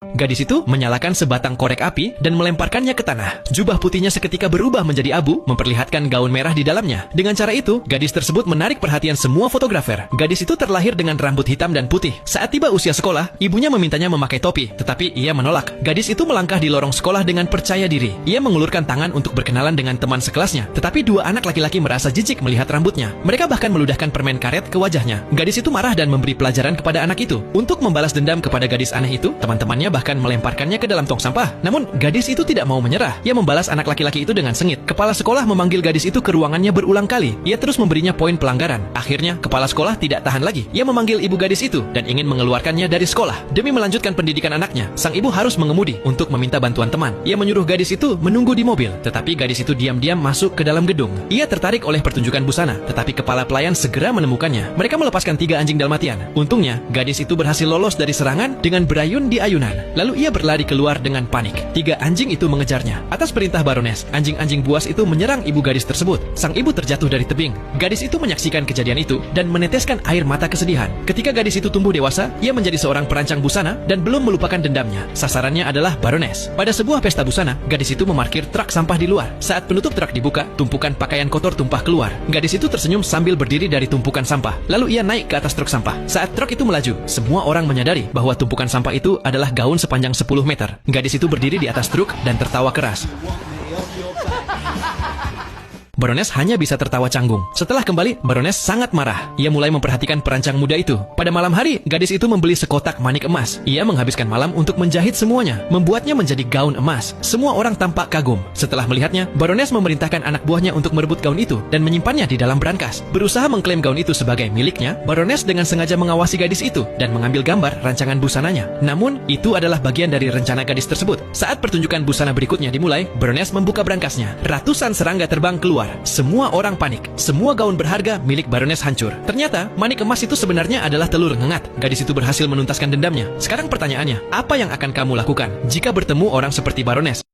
Gadis itu menyalakan sebatang korek api dan melemparkannya ke tanah. Jubah putihnya seketika berubah menjadi abu, memperlihatkan gaun merah di dalamnya. Dengan cara itu, gadis tersebut menarik perhatian semua fotografer. Gadis itu terlahir dengan rambut hitam dan putih. Saat tiba usia sekolah, ibunya memintanya memakai topi, tetapi ia menolak. Gadis itu melangkah di lorong sekolah dengan percaya diri. Ia mengulurkan tangan untuk berkenalan dengan teman sekelasnya, tetapi dua anak laki-laki merasa jijik melihat rambutnya. Mereka bahkan meludahkan permen karet ke wajahnya. Gadis itu marah dan memberi pelajaran kepada anak itu. Untuk membalas dendam kepada gadis aneh itu, teman-temannya bahkan melemparkannya ke dalam tong sampah. Namun, gadis itu tidak mau menyerah. Ia membalas anak laki-laki itu dengan sengit. Kepala sekolah memanggil gadis itu ke ruangannya berulang kali. Ia terus memberinya poin pelanggaran. Akhirnya, kepala sekolah tidak tahan lagi. Ia memanggil ibu gadis itu dan ingin mengeluarkannya dari sekolah. Demi melanjutkan pendidikan anaknya, sang ibu harus mengemudi untuk meminta bantuan teman. Ia menyuruh gadis itu menunggu di mobil, tetapi gadis itu diam-diam masuk ke dalam gedung. Ia tertarik oleh pertunjukan busana, tetapi kepala pelayan segera menemukannya. Mereka melepaskan 3 anjing Dalmatian. Untungnya, gadis itu berhasil lolos dari serangan dengan berayun di ayunan. Lalu ia berlari keluar dengan panik. 3 anjing itu mengejarnya. Atas perintah Barones, anjing-anjing buas itu menyerang ibu gadis tersebut. Sang ibu terjatuh dari tebing. Gadis itu menyaksikan kejadian itu dan meneteskan air mata kesedihan. Ketika gadis itu tumbuh dewasa, ia menjadi seorang perancang busana dan belum melupakan dendamnya. Sasarannya adalah Barones. Pada sebuah pesta busana, gadis itu memarkir truk sampah di luar. Saat penutup truk dibuka, tumpukan pakaian kotor tumpah keluar. Gadis itu tersenyum sambil berdiri dari tumpukan sampah. Lalu ia naik ke atas truk sampah. Saat truk itu melaju, semua orang menyadari bahwa tumpukan sampah itu adalah gaun sepanjang 10 meter. Gadis itu berdiri di atas truk dan tertawa keras. Barones hanya bisa tertawa canggung. Setelah kembali, Barones sangat marah. Ia mulai memperhatikan perancang muda itu. Pada malam hari, gadis itu membeli sekotak manik emas. Ia menghabiskan malam untuk menjahit semuanya, membuatnya menjadi gaun emas. Semua orang tampak kagum. Setelah melihatnya, Barones memerintahkan anak buahnya untuk merebut gaun itu dan menyimpannya di dalam brankas. Berusaha mengklaim gaun itu sebagai miliknya, Barones dengan sengaja mengawasi gadis itu dan mengambil gambar rancangan busananya. Namun, itu adalah bagian dari rencana gadis tersebut. Saat pertunjukan busana berikutnya dimulai, Barones membuka brankasnya. Ratusan serangga terbang keluar. Semua orang panik. Semua gaun berharga milik Barones hancur. Ternyata, manik emas itu sebenarnya adalah telur ngengat. Gadis itu berhasil menuntaskan dendamnya. Sekarang pertanyaannya, apa yang akan kamu lakukan jika bertemu orang seperti Barones?